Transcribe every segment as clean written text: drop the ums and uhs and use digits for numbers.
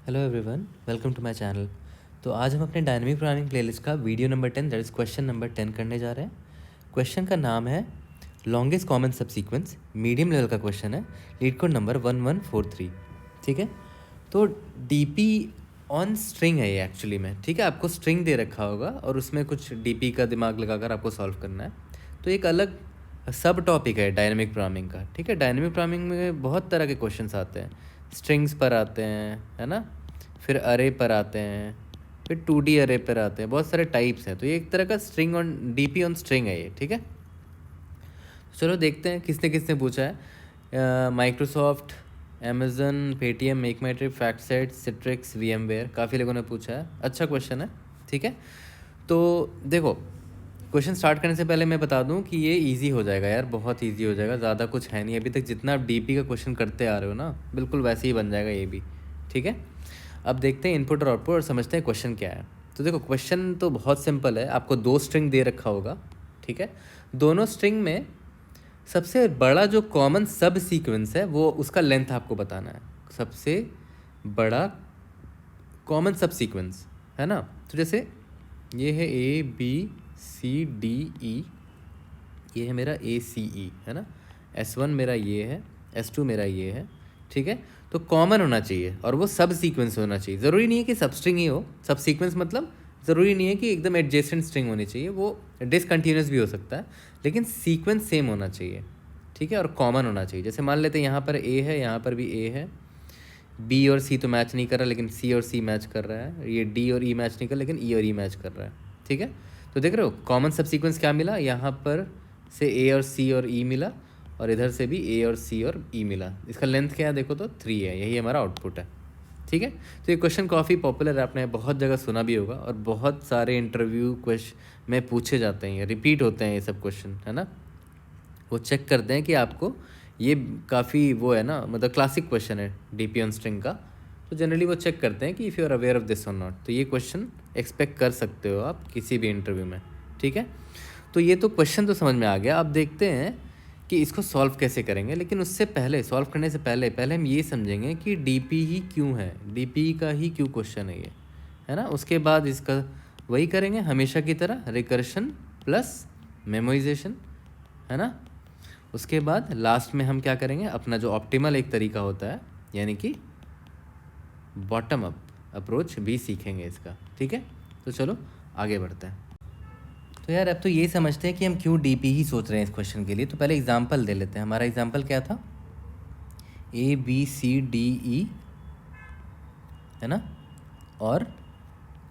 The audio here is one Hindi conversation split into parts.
Hello everyone, welcome to my channel. तो आज हम अपने डायनेमिक प्रोग्रामिंग प्लेलिस्ट का video number 10 that is question number 10 करने जा रहे हैं। क्वेश्चन का नाम है longest common subsequence, medium level का क्वेश्चन है, लीड कोड नंबर 1143। ठीक है, तो डीपी ऑन स्ट्रिंग है ये एक्चुअली में। ठीक है, आपको स्ट्रिंग दे रखा होगा और उसमें कुछ डीपी का दिमाग लगाकर आपको सॉल्व करना है। तो एक अलग सब टॉपिक है डायनेमिक प्रोग्रामिंग का। ठीक है, डायनेमिक प्रोग्रामिंग में बहुत तरह के क्वेश्चंस आते हैं, स्ट्रिंग्स पर आते हैं, है ना, फिर अरे पर आते हैं, फिर 2D अरे पर आते हैं, बहुत सारे टाइप्स हैं। तो ये एक तरह का string on DP on string है ये। ठीक है, चलो देखते हैं किसने किसने पूछा है। माइक्रोसॉफ्ट, अमेजन, पेटीएम, मेक माई ट्रिप, फैक्टसेट, सिट्रिक्स, VMware, काफ़ी लोगों ने पूछा है। अच्छा क्वेश्चन है। ठीक है, तो देखो, क्वेश्चन स्टार्ट करने से पहले मैं बता दूं कि ये इजी हो जाएगा यार, बहुत इजी हो जाएगा, ज़्यादा कुछ है नहीं। अभी तक जितना आप डीपी का क्वेश्चन करते आ रहे हो ना, बिल्कुल वैसे ही बन जाएगा ये भी। ठीक है, अब देखते हैं इनपुट और आउटपुट और समझते हैं क्वेश्चन क्या है। तो देखो, क्वेश्चन तो बहुत सिंपल है। आपको दो स्ट्रिंग दे रखा होगा। ठीक है, दोनों स्ट्रिंग में सबसे बड़ा जो कॉमन सब सीक्वेंस है वो उसका लेंथ आपको बताना है। सबसे बड़ा कॉमन सब सीक्वेंस, है ना। तो जैसे ये है ABCDE, ये है मेरा ACE, है ना। S1 मेरा ये है, S2 मेरा ये है। ठीक है, तो कॉमन होना चाहिए और वो सब सीक्वेंस होना चाहिए। ज़रूरी नहीं है कि सब स्ट्रिंग ही हो। सब सीक्वेंस मतलब ज़रूरी नहीं है कि एकदम एडजेसेंट स्ट्रिंग होनी चाहिए, वो डिसकंटिन्यूस भी हो सकता है, लेकिन सीक्वेंस सेम होना चाहिए। ठीक है, और कॉमन होना चाहिए। जैसे मान लेते हैं यहाँ पर A है, यहाँ पर भी A है, B और C तो मैच नहीं कर रहा लेकिन C और C मैच कर रहा है, ये D और E मैच नहीं कर लेकिन E और E मैच कर रहा है। ठीक है, तो देख रहे हो कॉमन सब सीक्वेंस क्या मिला, यहाँ पर से A और C और E मिला और इधर से भी A और C और E मिला। इसका लेंथ क्या है देखो तो 3 है, यही हमारा आउटपुट है। ठीक है, तो ये क्वेश्चन काफ़ी पॉपुलर है, आपने बहुत जगह सुना भी होगा और बहुत सारे इंटरव्यू क्वेश्चन में पूछे जाते हैं, रिपीट होते हैं ये सब क्वेश्चन, है ना। वो चेक करते हैं कि आपको ये काफ़ी वो है ना, मतलब क्लासिक क्वेश्चन है डीपी ऑन स्ट्रिंग का। तो जनरली वो चेक करते हैं कि if you are aware of this और नॉट। तो ये क्वेश्चन एक्सपेक्ट कर सकते हो आप किसी भी इंटरव्यू में। ठीक है, तो ये तो क्वेश्चन तो समझ में आ गया। अब देखते हैं कि इसको सॉल्व कैसे करेंगे, लेकिन उससे पहले, सॉल्व करने से पहले पहले हम ये समझेंगे कि डीपी ही क्यों है, डीपी का ही क्यों क्वेश्चन है ये, है ना। उसके बाद इसका वही करेंगे हमेशा की तरह, रिकर्शन प्लस मेमोराइजेशन, है ना। उसके बाद लास्ट में हम क्या करेंगे, अपना जो ऑप्टिमल एक तरीका होता है, यानी कि बॉटम अप अप्रोच भी सीखेंगे इसका। ठीक है, तो चलो आगे बढ़ते हैं। तो यार अब तो ये समझते हैं कि हम क्यों डीपी ही सोच रहे हैं इस क्वेश्चन के लिए। तो पहले एग्जांपल दे लेते हैं। हमारा एग्जांपल क्या था, ABCDE, है ना, और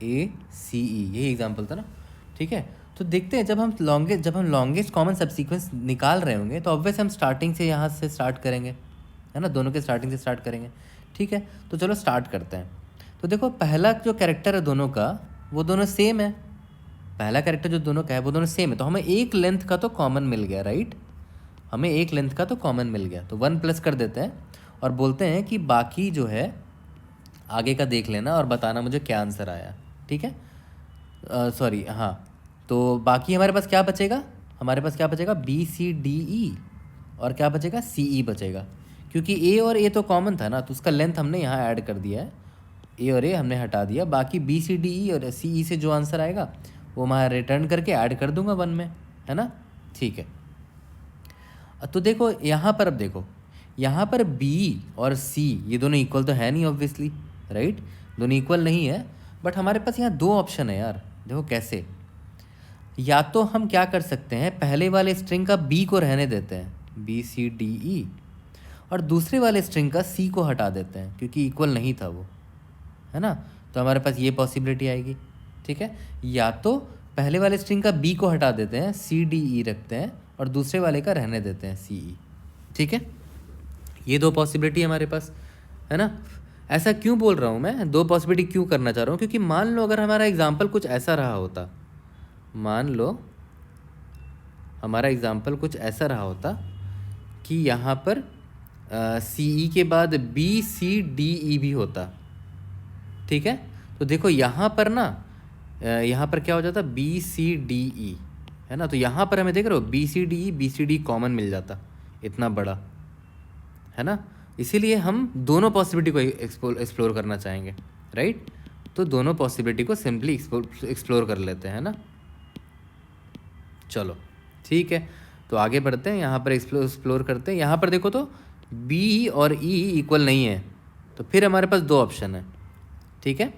ACE, यही एग्जांपल था ना। ठीक है, तो देखते हैं जब हम लॉन्गेस्ट कॉमन सबसीक्वेंस निकाल रहे होंगे तो ऑब्वियस हम स्टार्टिंग से यहाँ से स्टार्ट करेंगे, है ना, दोनों के स्टार्टिंग से स्टार्ट करेंगे। ठीक है, तो चलो स्टार्ट करते हैं। तो देखो, पहला जो कैरेक्टर है दोनों का वो दोनों सेम है। पहला कैरेक्टर जो दोनों का है वो दोनों सेम है, तो हमें एक लेंथ का तो कॉमन मिल गया, राइट। हमें एक लेंथ का तो कॉमन मिल गया, तो 1 प्लस कर देते हैं और बोलते हैं कि बाकी जो है आगे का देख लेना और बताना मुझे क्या आंसर आया। ठीक है, सॉरी, हाँ, तो बाकी हमारे पास क्या बचेगा, हमारे पास क्या बचेगा, BCDE, और क्या बचेगा, CE बचेगा। क्योंकि A और A तो कॉमन था ना, तो उसका लेंथ हमने यहाँ ऐड कर दिया है, A और A हमने हटा दिया। बाकी BCDE और CE से जो आंसर आएगा वो मैं रिटर्न करके ऐड कर दूंगा 1 में, है ना। ठीक है, तो देखो यहाँ पर, अब देखो यहाँ पर B और C ये दोनों इक्वल तो है नहीं ऑब्वियसली, राइट, दोनों इक्वल नहीं है। बट हमारे पास यहाँ दो ऑप्शन है यार, देखो कैसे। या तो हम क्या कर सकते हैं, पहले वाले स्ट्रिंग का B को रहने देते हैं, BCDE, और दूसरे वाले स्ट्रिंग का C को हटा देते हैं क्योंकि इक्वल नहीं था वो, है ना। तो हमारे पास ये पॉसिबिलिटी आएगी। ठीक है, या तो पहले वाले स्ट्रिंग का B को हटा देते हैं, CDE रखते हैं, और दूसरे वाले का रहने देते हैं, CE। ठीक है, ये दो पॉसिबिलिटी हमारे पास, है ना। ऐसा क्यों बोल रहा हूँ मैं, दो पॉसिबिलिटी क्यों करना चाह रहा हूँ, क्योंकि मान लो अगर हमारा एग्जाम्पल कुछ ऐसा रहा होता, मान लो हमारा एग्जाम्पल कुछ ऐसा रहा होता कि यहाँ पर CE के बाद BCDE भी होता। ठीक है, तो देखो यहाँ पर ना, यहाँ पर क्या हो जाता, BCDE, है ना। तो यहाँ पर हमें देख रहे हो BCDE कॉमन मिल जाता, इतना बड़ा, है ना। इसीलिए हम दोनों पॉसिबिलिटी को एक्सप्लोर करना चाहेंगे, राइट। तो दोनों पॉसिबिलिटी को सिंपली एक्सप्लोर कर लेते हैं ना। चलो ठीक है, तो आगे बढ़ते हैं, यहाँ पर एक्सप्लोर करते हैं। यहाँ पर देखो तो बी और ई इक्वल नहीं है, तो फिर हमारे पास दो ऑप्शन है, ठीक है।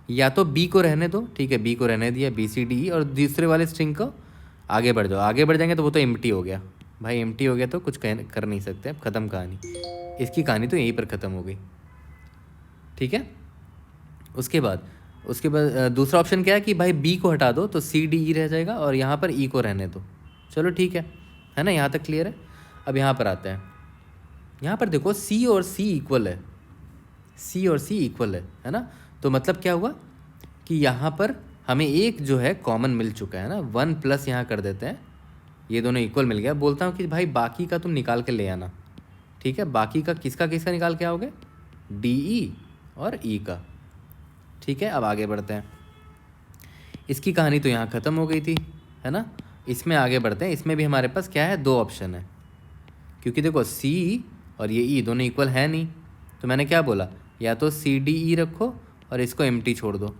या तो बी को रहने दो, ठीक है, बी को रहने दिया, बी सी डी ई, और दूसरे वाले स्ट्रिंग को आगे बढ़ जाओ। आगे बढ़ जाएंगे तो वो तो एम्प्टी हो गया भाई, एम्प्टी हो गया तो कुछ कर नहीं सकते, अब ख़त्म कहानी। इसकी कहानी तो यहीं पर ख़त्म हो गई, ठीक है। उसके बाद दूसरा ऑप्शन क्या है कि भाई बी को हटा दो तो सी डी ई रह जाएगा, और यहाँ पर ई को रहने दो। चलो ठीक है ना, यहाँ तक क्लियर है। अब यहाँ पर आते हैं, यहाँ पर देखो सी और सी इक्वल है, सी और सी इक्वल है ना। तो मतलब क्या हुआ कि यहाँ पर हमें एक जो है कॉमन मिल चुका है ना, 1 प्लस यहाँ कर देते हैं, ये दोनों इक्वल मिल गया। बोलता हूँ कि भाई बाकी का तुम निकाल के ले आना, ठीक है। बाकी का किसका निकाल के आओगे, डी ई और ई का, ठीक है। अब आगे बढ़ते हैं, इसकी कहानी तो यहाँ ख़त्म हो गई थी, है ना। इसमें आगे बढ़ते हैं, इसमें भी हमारे पास क्या है, दो ऑप्शन है, क्योंकि देखो सी और ये ई दोनों इक्वल है नहीं। तो मैंने क्या बोला, या तो सी डी ई रखो और इसको एम्प्टी छोड़ दो,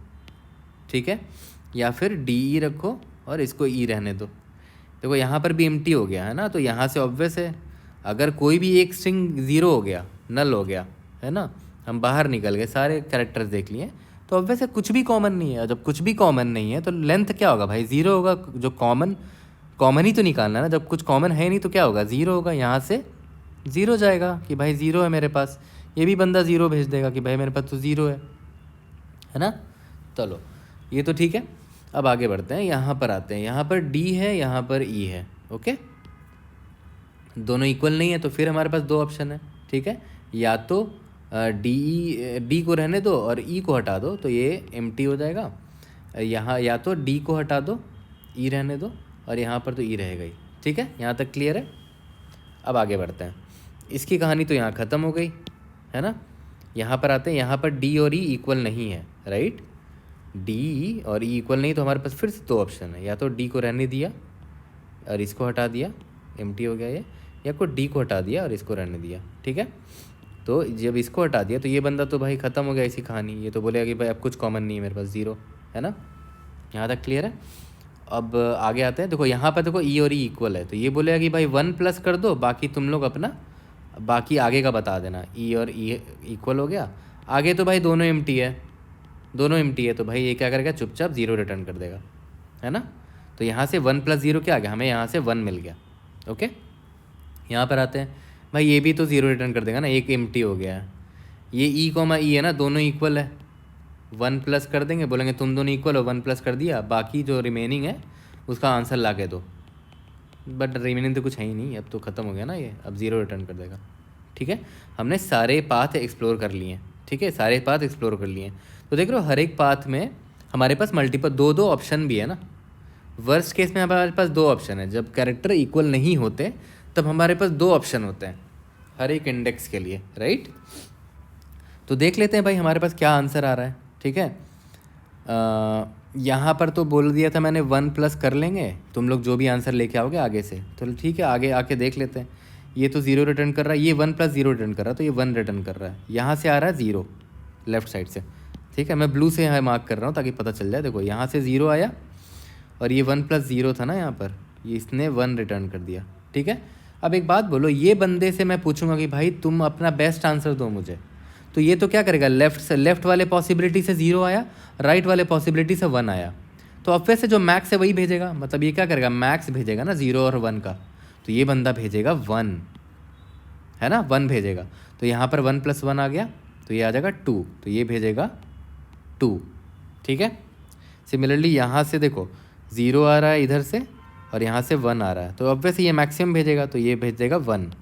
ठीक है, या फिर डी ई रखो और इसको ई रहने दो। देखो यहाँ पर भी एम्प्टी हो गया है ना, तो यहाँ से ऑब्वियस है, अगर कोई भी एक स्ट्रिंग ज़ीरो हो गया, नल हो गया, है ना, हम बाहर निकल गए, सारे कैरेक्टर्स देख लिए, तो ऑब्वियस है कुछ भी कॉमन नहीं है। जब कुछ भी कॉमन नहीं है तो लेंथ क्या होगा भाई, ज़ीरो होगा। जो कॉमन ही तो निकालना है ना, जब कुछ कॉमन है नहीं तो क्या होगा, ज़ीरो होगा। यहाँ से ज़ीरो जाएगा कि भाई ज़ीरो है मेरे पास, ये भी बंदा ज़ीरो भेज देगा कि भाई मेरे पास तो ज़ीरो है ना। चलो ये तो ठीक है। अब आगे बढ़ते हैं, यहाँ पर आते हैं, यहाँ पर डी है, यहाँ पर ई है, ओके। दोनों इक्वल नहीं है, तो फिर हमारे पास दो ऑप्शन है, ठीक है। या तो डी को रहने दो और ई को हटा दो, तो ये एम्प्टी हो जाएगा। यहाँ या तो डी को हटा दो, ई रहने दो, और यहाँ पर तो ई रहेगा ही, ठीक है। यहाँ तक क्लियर है। अब आगे बढ़ते हैं, इसकी कहानी तो यहाँ ख़त्म हो गई, है ना। यहाँ पर आते हैं, यहाँ पर डी और ई इक्वल नहीं है, राइट। डी और ई इक्वल नहीं, तो हमारे पास फिर से दो ऑप्शन है, या तो डी को रहने दिया और इसको हटा दिया, एम्प्टी हो गया ये, या को डी को हटा दिया और इसको रहने दिया, ठीक है। तो जब इसको हटा दिया तो ये बंदा तो भाई ख़त्म हो गया इसी कहानी, ये तो बोलेगा कि भाई अब कुछ कॉमन नहीं है मेरे पास, ज़ीरो, है ना। यहाँ तक क्लियर है। अब आगे आते हैं, देखो यहाँ पर देखो ई और ई इक्वल है, तो ये बोलेगा कि भाई 1 प्लस कर दो, बाकी तुम लोग अपना बाकी आगे का बता देना। ई और ई इक्वल हो गया, आगे तो भाई दोनों एम्प्टी है, दोनों एम्प्टी है, तो भाई ये क्या करेगा, चुपचाप ज़ीरो रिटर्न कर देगा, है ना। तो यहाँ से 1 प्लस ज़ीरो क्या आ गया, हमें यहाँ से 1 मिल गया, ओके। यहाँ पर आते हैं, भाई ये भी तो ज़ीरो रिटर्न कर देगा ना, एक एम्प्टी हो गया है। ये ई कॉमा ई है ना, दोनों इक्वल है, 1 प्लस कर देंगे, बोलेंगे तुम दोनों इक्वल हो, 1 प्लस कर दिया, बाकी जो रिमेनिंग है उसका आंसर ला के दो। बट रिमेनिंग तो कुछ है ही नहीं, अब तो ख़त्म हो गया ना ये, अब ज़ीरो रिटर्न कर देगा, ठीक है। हमने सारे पाथ एक्सप्लोर कर लिए, ठीक है, सारे पाथ एक्सप्लोर कर लिए। तो देख रहे हो हर एक पाथ में हमारे पास मल्टीपल दो ऑप्शन भी है ना। वर्स्ट केस में हमारे पास दो ऑप्शन है, जब कैरेक्टर इक्वल नहीं होते तब हमारे पास दो ऑप्शन होते हैं हर एक इंडेक्स के लिए, राइट। तो देख लेते हैं भाई हमारे पास क्या आंसर आ रहा है, ठीक है। यहाँ पर तो बोल दिया था मैंने 1 प्लस कर लेंगे, तुम लोग जो भी आंसर लेके आओगे आगे से, तो ठीक है आगे आके देख लेते हैं। ये तो ज़ीरो रिटर्न कर रहा है, ये 1 प्लस ज़ीरो रिटर्न कर रहा है, तो ये 1 रिटर्न कर रहा है। यहाँ से आ रहा है ज़ीरो लेफ्ट साइड से, ठीक है। मैं ब्लू से यहाँ मार्क कर रहा हूँ ताकि पता चल जाए। देखो यहाँ से ज़ीरो आया और ये 1 प्लस ज़ीरो था ना यहाँ पर, ये इसने 1 रिटर्न कर दिया, ठीक है। अब एक बात बोलो, ये बंदे से मैं पूछूंगा कि भाई तुम अपना बेस्ट आंसर दो मुझे, तो ये तो क्या करेगा, लेफ्ट वाले पॉसिबिलिटी से ज़ीरो आया, राइट वाले पॉसिबिलिटी से 1 आया, तो अब वैसे जो मैक्स है वही भेजेगा। मतलब ये क्या करेगा, मैक्स भेजेगा ना 0 और 1 का, तो ये बंदा भेजेगा 1, है ना, 1 भेजेगा। तो यहाँ पर 1 प्लस 1 आ गया, तो ये आ जाएगा 2, तो ये भेजेगा 2, ठीक है। सिमिलरली यहाँ से देखो 0 आ रहा है इधर से और यहाँ से 1 आ रहा है, तो अब वैसे ये मैक्सिमम भेजेगा, तो ये भेज देगा 1,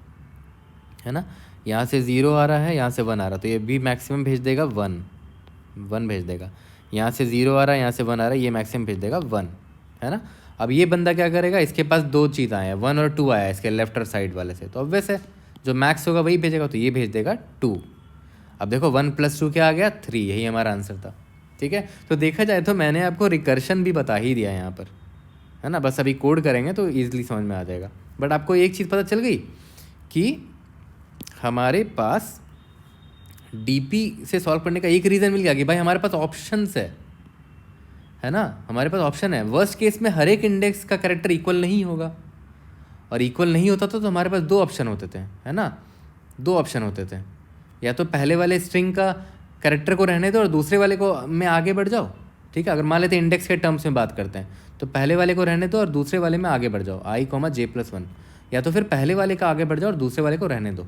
है ना। यहाँ से 0 आ रहा है, यहाँ से 1 आ रहा है, तो ये भी मैक्सिमम भेज देगा 1 भेज देगा। यहाँ से 0 आ रहा है, यहाँ से 1 आ रहा है, ये मैक्सिमम भेज देगा 1, है ना। अब ये बंदा क्या करेगा, इसके पास दो चीज़ आए हैं, 1 और 2 आया है इसके लेफ्ट और साइड वाले से, तो अब वैसे जो मैक्स होगा वही भेजेगा, तो ये भेज देगा 2। अब देखो 1 + 2 क्या आ गया, 3, यही हमारा आंसर था, ठीक है। तो देखा जाए तो मैंने आपको रिकर्शन भी बता ही दिया यहाँ पर, है ना। बस अभी कोड करेंगे तो ईजिली समझ में आ जाएगा। बट आपको एक चीज़ पता चल गई कि हमारे पास डीपी से सॉल्व करने का एक रीज़न मिल गया कि भाई हमारे पास ऑप्शंस है ना, हमारे पास ऑप्शन है। वर्स्ट केस में हर एक इंडेक्स का कैरेक्टर इक्वल नहीं होगा, और इक्वल नहीं होता तो हमारे पास दो ऑप्शन होते थे, है ना, दो ऑप्शन होते थे, या तो पहले वाले स्ट्रिंग का कैरेक्टर को रहने दो और दूसरे वाले को में आगे बढ़ जाओ, ठीक है। अगर मान लेते हैं इंडेक्स के टर्म्स में बात करते हैं तो पहले वाले को रहने दो और दूसरे वाले में आगे बढ़ जाओ, i, j+1, या तो फिर पहले वाले का आगे बढ़ जाओ और दूसरे वाले को रहने दो।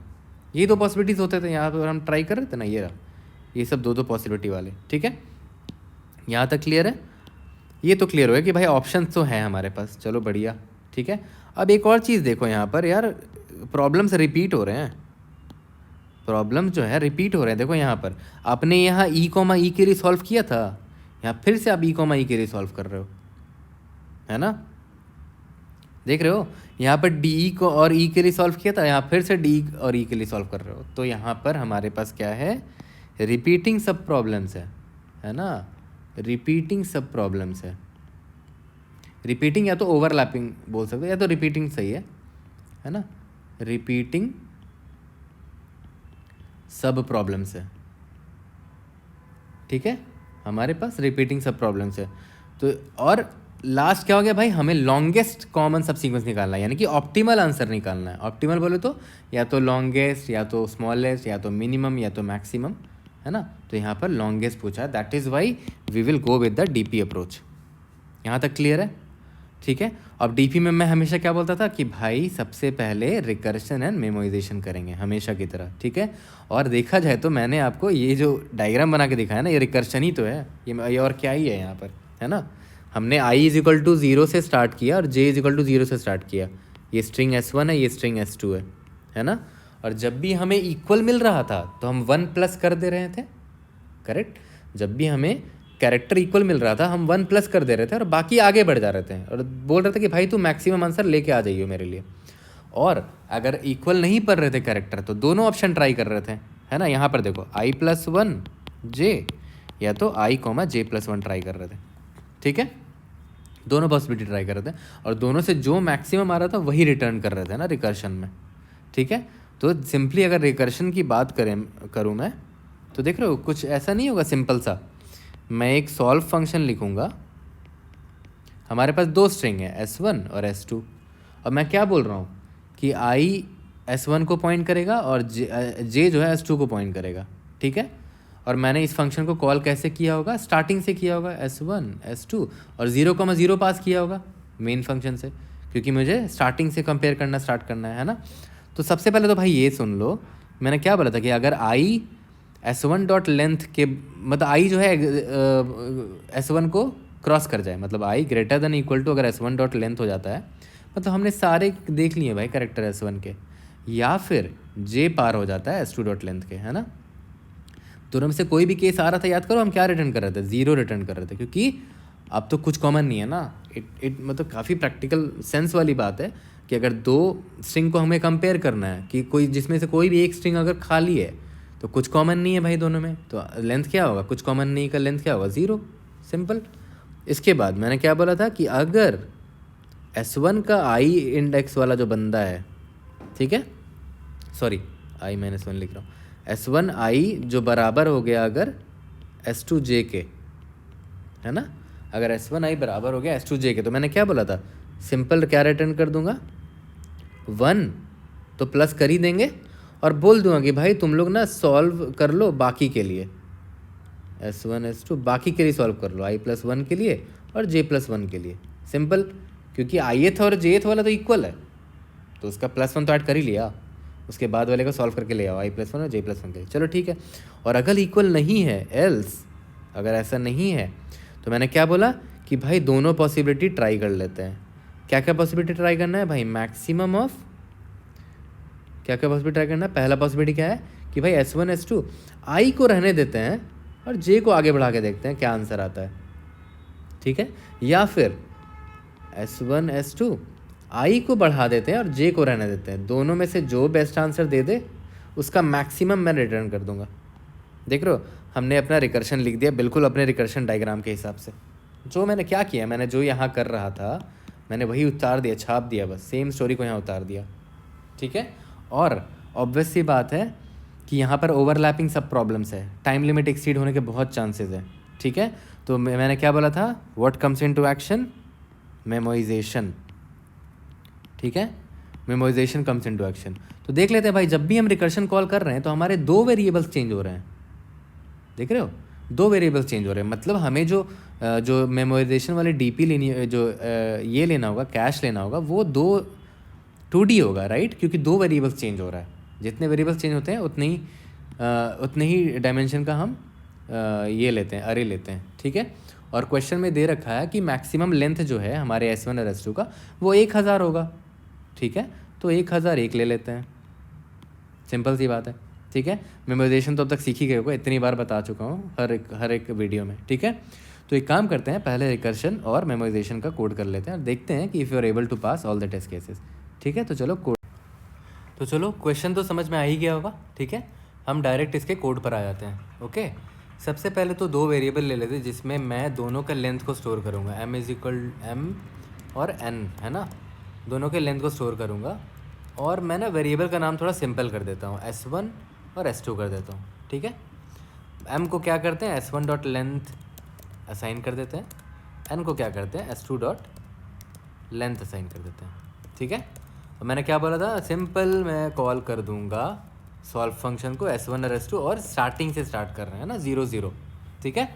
ये दो पॉसिबिलिटीज़ होते थे, यहाँ पर हम ट्राई कर रहे थे ना, ये रहा, ये सब दो पॉसिबिलिटी वाले, ठीक है। यहाँ तक क्लियर है? ये तो क्लियर हो गया कि भाई ऑप्शंस तो हैं हमारे पास, चलो बढ़िया, ठीक है। अब एक और चीज़ देखो यहाँ पर यार, प्रॉब्लम्स रिपीट हो रहे हैं, प्रॉब्लम जो है रिपीट हो रहे हैं। देखो यहाँ पर आपने यहाँ ई के लिए सॉल्व किया था, यहाँ फिर से आप ई के लिए सॉल्व कर रहे हो, है ना, देख रहे हो। यहाँ पर डी को और ई के लिए सॉल्व किया था, यहाँ फिर से डी और ई के लिए सॉल्व कर रहे हो। तो यहाँ पर हमारे पास क्या है, रिपीटिंग सब प्रॉब्लम्स है ना, रिपीटिंग सब प्रॉब्लम्स है। रिपीटिंग या तो ओवरलैपिंग बोल सकते हो, या तो रिपीटिंग सही है ना, रिपीटिंग सब प्रॉब्लम्स है, ठीक है, हमारे पास रिपीटिंग सब प्रॉब्लम्स है। तो और लास्ट क्या हो गया भाई, हमें लॉन्गेस्ट कॉमन सब सीक्वेंस निकालना है, यानी कि ऑप्टिमल आंसर निकालना है। ऑप्टिमल बोले तो या तो लॉन्गेस्ट, या तो स्मॉलेस्ट, या तो मिनिमम, या तो मैक्सिमम, है ना। तो यहाँ पर लॉन्गेस्ट पूछा है, that is why we will go with the DP approach. यहाँ तक क्लियर है, ठीक है। अब डीपी में मैं हमेशा क्या बोलता था कि भाई सबसे पहले रिकर्शन एंड मेमोराइजेशन करेंगे हमेशा की तरह, ठीक है। और देखा जाए तो मैंने आपको ये जो डायग्राम बना के दिखाया ना, ये रिकर्शन ही तो है, ये और क्या ही है यहाँ पर, है ना। हमने i=0 से स्टार्ट किया और j=0 से स्टार्ट किया। ये स्ट्रिंग s1 है, ये स्ट्रिंग s2 है ना। और जब भी हमें इक्वल मिल रहा था तो हम 1+ कर दे रहे थे, करेक्ट। जब भी हमें कैरेक्टर इक्वल मिल रहा था हम 1+ कर दे रहे थे और बाकी आगे बढ़ जा रहे थे और बोल रहे थे कि भाई तू मैक्सिमम आंसर लेके आ जाइए मेरे लिए। और अगर इक्वल नहीं पढ़ रहे थे कैरेक्टर तो दोनों ऑप्शन ट्राई कर रहे थे, है ना। यहाँ पर देखो i+1 j, या तो i, j+1 ट्राई कर रहे थे, ठीक है। दोनों पॉसिबिलिटी ट्राई कर रहे थे और दोनों से जो मैक्सिमम आ रहा था वही रिटर्न कर रहे थे ना रिकर्शन में, ठीक है। तो सिंपली अगर रिकर्शन की बात करूँ मैं तो देख रहे हो कुछ ऐसा नहीं होगा, सिंपल सा मैं एक सॉल्व फंक्शन लिखूँगा। हमारे पास दो स्ट्रिंग है s1 और s2, और मैं क्या बोल रहा हूँ कि i s1 को पॉइंट करेगा और j जो है s2 को पॉइंट करेगा, ठीक है। और मैंने इस फंक्शन को कॉल कैसे किया होगा, स्टार्टिंग से किया होगा s1 s2 और 0,0 पास किया होगा मेन फंक्शन से, क्योंकि मुझे स्टार्टिंग से कंपेयर करना स्टार्ट करना है ना। तो सबसे पहले तो भाई ये सुन लो, मैंने क्या बोला था कि अगर i s1 डॉट लेंथ के मतलब i जो है s1 को क्रॉस कर जाए, मतलब i greater than equal to अगर s1 डॉट लेंथ हो जाता है, मतलब हमने सारे देख लिए भाई कैरेक्टर s1 के, या फिर j पार हो जाता है s2 डॉट लेंथ के, है ना। दोनों में से कोई भी केस आ रहा था, याद करो हम क्या रिटर्न कर रहे थे, 0 रिटर्न कर रहे थे, क्योंकि अब तो कुछ कॉमन नहीं है ना। इट मतलब काफ़ी प्रैक्टिकल सेंस वाली बात है कि अगर दो स्ट्रिंग को हमें कंपेयर करना है कि कोई जिसमें से कोई भी एक स्ट्रिंग अगर खाली है तो कुछ कॉमन नहीं है भाई दोनों में, तो लेंथ क्या होगा, कुछ कॉमन नहीं का लेंथ क्या होगा, 0, सिंपल। इसके बाद मैंने क्या बोला था कि अगर s1 का i इंडेक्स वाला जो बंदा है, ठीक है, सॉरी i-1 लिख रहा हूँ, s1 i जो बराबर हो गया अगर s2 j के, है ना। अगर s1 i बराबर हो गया s2 j के, तो मैंने क्या बोला था, सिंपल क्या रिटर्न कर दूंगा, 1 तो प्लस कर ही देंगे और बोल दूंगा कि भाई तुम लोग ना सॉल्व कर लो बाकी के लिए, s1 s2 बाकी के लिए सॉल्व कर लो, i+1 के लिए और j+1 के लिए, सिंपल। क्योंकि ith और jth वाला तो इक्वल है तो उसका +1 तो ऐड कर ही लिया, उसके बाद वाले को सॉल्व करके ले आओ i+1 और j+1 के लिए, चलो ठीक है। और अगर इक्वल नहीं है, एल्स अगर ऐसा नहीं है, तो मैंने क्या बोला कि भाई दोनों पॉसिबिलिटी ट्राई कर लेते हैं। क्या क्या पॉसिबिलिटी ट्राई करना है भाई, मैक्सिमम ऑफ, क्या क्या पॉसिबिलिटी ट्राई करना है। पहला पॉसिबिलिटी क्या है कि भाई s1 s2 i को रहने देते हैं और j को आगे बढ़ा के देखते हैं क्या आंसर आता है, ठीक है। या फिर s1 s2 i को बढ़ा देते हैं और j को रहने देते हैं, दोनों में से जो बेस्ट आंसर दे दे उसका मैक्सिमम मैं रिटर्न कर दूंगा। देख रहे हो हमने अपना रिकर्शन लिख दिया बिल्कुल अपने रिकर्शन डायग्राम के हिसाब से। जो मैंने क्या किया, मैंने जो यहाँ कर रहा था मैंने वही उतार दिया, छाप दिया, बस सेम स्टोरी को यहाँ उतार दिया, ठीक है। और ऑब्वियस सी बात है कि यहाँ पर ओवरलैपिंग सब प्रॉब्लम्स है, टाइम लिमिट एक्सीड होने के बहुत चांसेस है, ठीक है। तो मैंने क्या बोला था, what comes into action, memorisation, ठीक है, मेमोराइजेशन कम्स इनटू एक्शन। तो देख लेते हैं भाई, जब भी हम रिकर्शन कॉल कर रहे हैं तो हमारे दो वेरिएबल्स चेंज हो रहे हैं, देख रहे हो, दो वेरिएबल्स चेंज हो रहे हैं। मतलब हमें जो मेमोराइजेशन वाली डीपी लेनी, जो ये लेना होगा, कैश लेना होगा, वो 2D होगा, राइट, क्योंकि दो वेरिएबल्स चेंज हो रहा है। जितने वेरिएबल्स चेंज होते हैं उतने ही डायमेंशन का हम ये लेते हैं, अरे लेते हैं, ठीक है। और क्वेश्चन में दे रखा है कि मैक्सिमम लेंथ जो है हमारे S1 और S2 का वो 1000 होगा, ठीक है। तो 1001 ले लेते हैं, सिंपल सी बात है, ठीक है। मेमोराइजेशन तो अब तक सीख ही गए होगा, इतनी बार बता चुका हूँ हर एक वीडियो में, ठीक है। तो एक काम करते हैं, पहले रिकर्शन और मेमोराइजेशन का कोड कर लेते हैं और देखते हैं कि if you are able to pass all the test cases, ठीक है। तो चलो क्वेश्चन तो समझ में आ ही गया होगा, ठीक है। हम डायरेक्ट इसके कोड पर आ जाते हैं, ओके। सबसे पहले तो दो वेरिएबल ले लेते हैं जिसमें मैं दोनों का लेंथ को स्टोर करूँगा, m और n, है ना, दोनों के लेंथ को स्टोर करूँगा। और मैं ना वेरिएबल का नाम थोड़ा सिंपल कर देता हूँ, S1 और S2 कर देता हूँ, ठीक है। m को क्या करते हैं, S1 डॉट लेंथ असाइन कर देते हैं, n को क्या करते हैं, S2 डॉट लेंथ असाइन कर देते हैं, ठीक है। तो मैंने क्या बोला था, सिंपल मैं कॉल कर दूंगा सॉल्व फंक्शन को S1 और S2, और स्टार्टिंग से स्टार्ट कर रहे हैं ना, 0 0, ठीक है।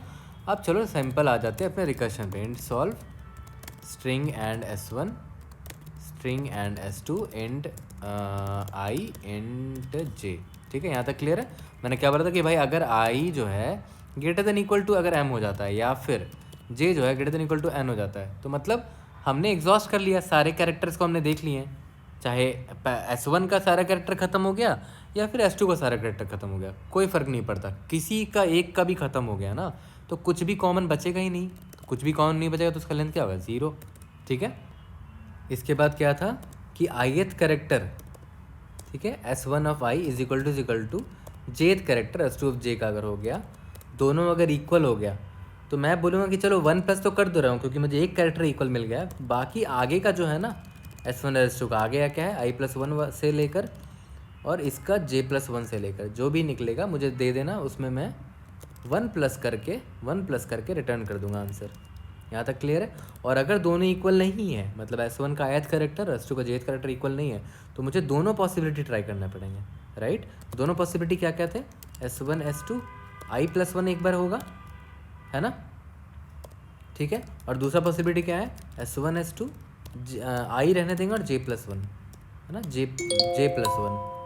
अब चलो सिंपल आ जाते हैं अपने रिकर्शन पे, int solve string and S1 string and S2 int I int J, ठीक है। यहाँ तक क्लियर है। मैंने क्या बोला था कि भाई अगर I जो है ग्रेटर देन इक्वल टू अगर M हो जाता है, या फिर J जो है greater than equal to N हो जाता है, तो मतलब हमने एग्जॉस्ट कर लिया, सारे कैरेक्टर्स को हमने देख लिए हैं। चाहे S1 का सारा कैरेक्टर ख़त्म हो गया या फिर S2 का सारा कैरेक्टर ख़त्म हो गया, कोई फ़र्क नहीं पड़ता, किसी का एक का भी ख़त्म हो गया ना, तो कुछ भी कॉमन बचेगा ही नहीं। तो कुछ भी कॉमन नहीं बचेगा तो उसका लेंथ क्या होगा, 0, ठीक है। इसके बाद क्या था कि ith कैरेक्टर, ठीक है, S1 of I is equal to jth character S2 of J का अगर हो गया, दोनों अगर इक्वल हो गया, तो मैं बोलूँगा कि चलो 1 प्लस तो कर दे रहा हूँ क्योंकि मुझे एक कैरेक्टर इक्वल मिल गया है, बाकी आगे का जो है ना S1 और S2 का आगे क्या है, I+1 से लेकर और इसका J+1 से लेकर जो भी निकलेगा मुझे दे देना, उसमें मैं 1 प्लस करके रिटर्न कर दूंगा आंसर। यहाँ तक क्लियर है। और अगर दोनों इक्वल नहीं है, मतलब S1 का ith कैरेक्टर S2 का jth कैरेक्टर इक्वल नहीं है, तो मुझे दोनों पॉसिबिलिटी ट्राई करना पड़ेंगे, राइट। दोनों पॉसिबिलिटी क्या क्या थे, S1 S2 I+1 एक बार होगा, है ना, ठीक है। और दूसरा पॉसिबिलिटी क्या है, S1 S2 I रहने देंगे और J+1, है ना, J+1,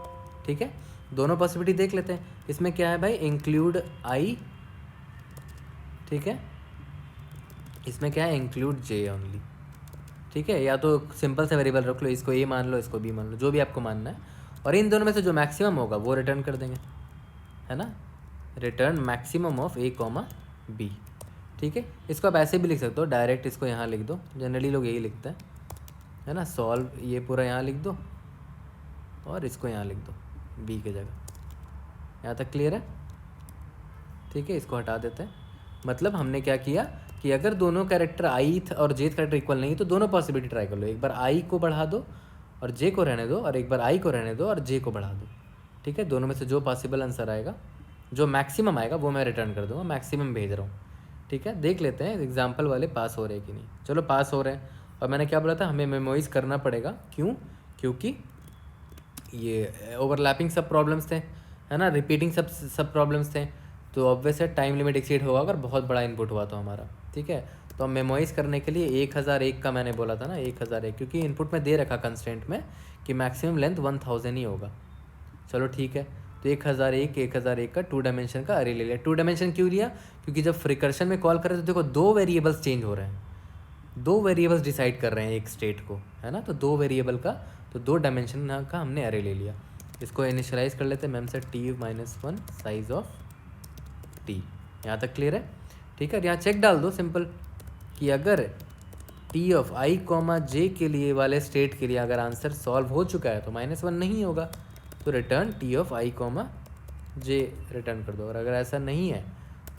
ठीक है। दोनों पॉसिबिलिटी देख लेते हैं। इसमें क्या है भाई, इंक्लूड I, ठीक है, इसमें क्या है, इंक्लूड J ओनली, ठीक है। या तो सिंपल से वेरिएबल रख लो, इसको A मान लो, इसको B मान लो, जो भी आपको मानना है, और इन दोनों में से जो मैक्सिमम होगा वो रिटर्न कर देंगे, है ना, return maximum of A, B, ठीक है। इसको आप ऐसे भी लिख सकते हो, डायरेक्ट इसको यहाँ लिख दो, जनरली लोग यही लिखते हैं, है ना, सॉल्व ये पूरा यहाँ लिख दो और इसको यहाँ लिख दो B की जगह। यहाँ तक क्लियर है, ठीक है। इसको हटा देते हैं। मतलब हमने क्या किया कि अगर दोनों कैरेक्टर I और J कैरेक्टर इक्वल नहीं तो दोनों पॉसिबिलिटी ट्राई कर लो, एक बार I को बढ़ा दो और J को रहने दो, और एक बार I को रहने दो और J को बढ़ा दो, ठीक है। दोनों में से जो पॉसिबल आंसर आएगा, जो मैक्सिमम आएगा वो मैं रिटर्न कर दूँगा, मैक्सिमम भेज रहा हूँ, ठीक है। देख लेते हैं एग्जाम्पल वाले पास हो रहे हैं कि नहीं। चलो पास हो रहे हैं। और मैंने क्या बोला था, हमें मेमोराइज करना पड़ेगा, क्यों, क्योंकि ये ओवरलैपिंग सब प्रॉब्लम्स थे, है ना, रिपीटिंग सब प्रॉब्लम्स थे, तो ऑब्वियस है टाइम लिमिट एक्सीड होगा अगर बहुत बड़ा इनपुट हुआ तो हमारा, ठीक है। तो हम मेमोराइज करने के लिए 1001 का मैंने बोला था ना, 1001, क्योंकि इनपुट में दे रखा कंस्टेंट में कि मैक्सिमम लेंथ 1000 ही होगा। चलो ठीक है, तो 1001 का 2 डायमेंशन का अरे ले लिया। 2 डायमेंशन क्यों लिया, क्योंकि जब फ्रिकर्शन में कॉल करें तो देखो दो वेरिएबल्स चेंज हो रहे हैं, दो वेरिएबल्स डिसाइड कर रहे हैं एक स्टेट को, है ना, तो दो वेरिएबल का, तो 2 डायमेंशन का हमने अरे ले लिया। इसको इनिशियलाइज कर लेते हैं मेम से T-1 साइज ऑफ T। यहाँ तक क्लियर है, ठीक है। यहाँ चेक डाल दो सिंपल कि अगर T ऑफ I, J के लिए वाले स्टेट के लिए अगर आंसर सॉल्व हो चुका है तो -1 नहीं होगा, तो return T of I, J return कर दो। और अगर ऐसा नहीं है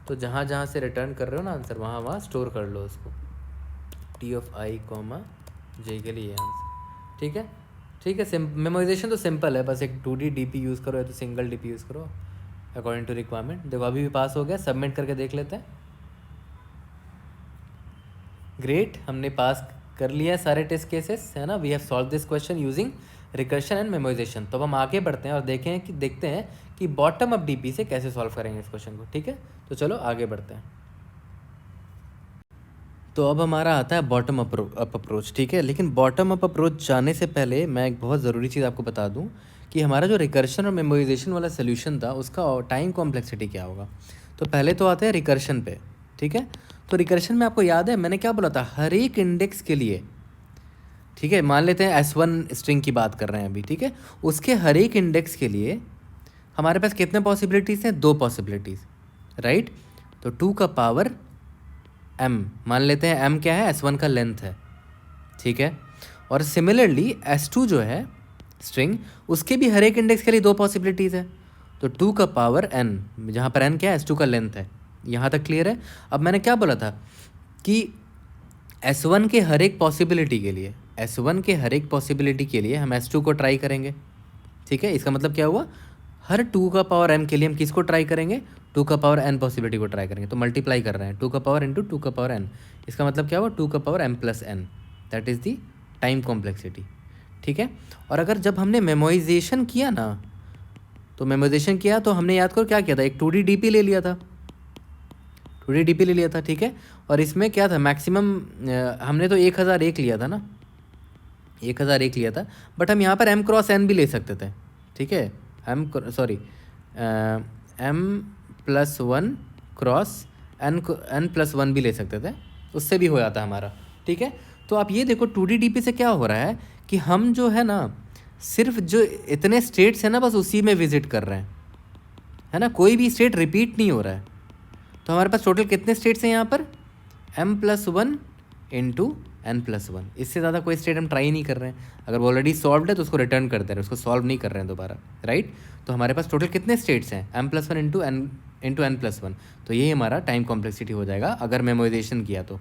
तो जहाँ जहाँ से रिटर्न कर रहे हो ना आंसर, वहाँ स्टोर कर लो उसको, T ऑफ I, J के लिए आंसर, ठीक है, ठीक है, मेमोराइजेशन तो सिंपल है, बस एक 2D DP यूज़ करो या तो सिंगल DP यूज़ करो अकॉर्डिंग टू रिक्वायरमेंट। देखो अभी भी पास हो गया, सबमिट करके देख लेते हैं। ग्रेट, हमने पास कर लिया सारे टेस्ट केसेस, है ना। We have solve this question using recursion and memorization. तो अब हम आगे बढ़ते हैं और देखते हैं कि बॉटम अप डीपी से कैसे सॉल्व करेंगे इस क्वेश्चन को। ठीक है, तो चलो आगे बढ़ते हैं। तो अब हमारा आता है बॉटम अप अप्रोच। ठीक है, लेकिन बॉटम अप अप्रोच जाने से पहले मैं एक बहुत ज़रूरी चीज़ आपको बता दूं कि हमारा जो रिकर्शन और मेमोराइजेशन वाला सोल्यूशन था उसका टाइम कॉम्प्लेक्सिटी क्या होगा। तो पहले तो आते हैं रिकर्शन पे। ठीक है, तो रिकर्शन में आपको याद है मैंने क्या बोला था, हर एक इंडेक्स के लिए, ठीक है, मान लेते हैं S1 स्ट्रिंग की बात कर रहे हैं अभी, ठीक है, उसके हर एक इंडेक्स के लिए हमारे पास कितने पॉसिबिलिटीज़ हैं, 2 पॉसिबिलिटीज़, राइट। तो 2 का पावर m मान लेते हैं, m क्या है, S1 का लेंथ है, ठीक है। और सिमिलरली S2 जो है स्ट्रिंग, उसके भी हर एक इंडेक्स के लिए 2 पॉसिबिलिटीज़ है। तो 2 का पावर n, जहाँ पर n क्या है, S2 का लेंथ है। यहाँ तक क्लियर है। अब मैंने क्या बोला था कि S1 के हर एक पॉसिबिलिटी के लिए, S1 के हर एक पॉसिबिलिटी के लिए हम S2 को ट्राई करेंगे। ठीक है, इसका मतलब क्या हुआ, हर 2 का पावर m के लिए हम किसको ट्राई करेंगे, 2 का पावर n पॉसिबिलिटी को ट्राई करेंगे। तो मल्टीप्लाई कर रहे हैं 2 का पावर इंटू 2 का पावर n, इसका मतलब क्या हुआ, 2 का power m plus n, that is the time complexity. ठीक है, और अगर जब हमने मेमोराइजेशन किया ना, तो मेमोराइजेशन किया तो हमने याद करो क्या किया था, एक 2D DP ले लिया था, 2D DP ले लिया था। ठीक है, और इसमें क्या था, मैक्सिमम हमने तो 1001 लिया था ना, 1001 लिया था, बट हम यहाँ पर m क्रॉस n भी ले सकते थे। ठीक है, m+1 क्रॉस n+1 भी ले सकते थे, उससे भी हो जाता हमारा। ठीक है, तो आप ये देखो 2D DP से क्या हो रहा है कि हम जो है ना, सिर्फ जो इतने स्टेट्स हैं ना, बस उसी में विजिट कर रहे हैं, है ना, कोई भी स्टेट रिपीट नहीं हो रहा है। तो हमारे पास टोटल कितने स्टेट्स हैं यहाँ पर, m+1 इंटू n+1, इससे ज़्यादा कोई स्टेट हम ट्राई नहीं कर रहे हैं। अगर वो ऑलरेडी सॉल्व है तो उसको रिटर्न कर दे रहे हैं, उसको सॉल्व नहीं कर रहे हैं दोबारा, राइट। तो हमारे पास टोटल कितने स्टेट्स हैं, m+1 इंटू n+1। तो यही हमारा टाइम कॉम्प्लेक्सिटी हो जाएगा अगर मेमोराइजेशन किया तो।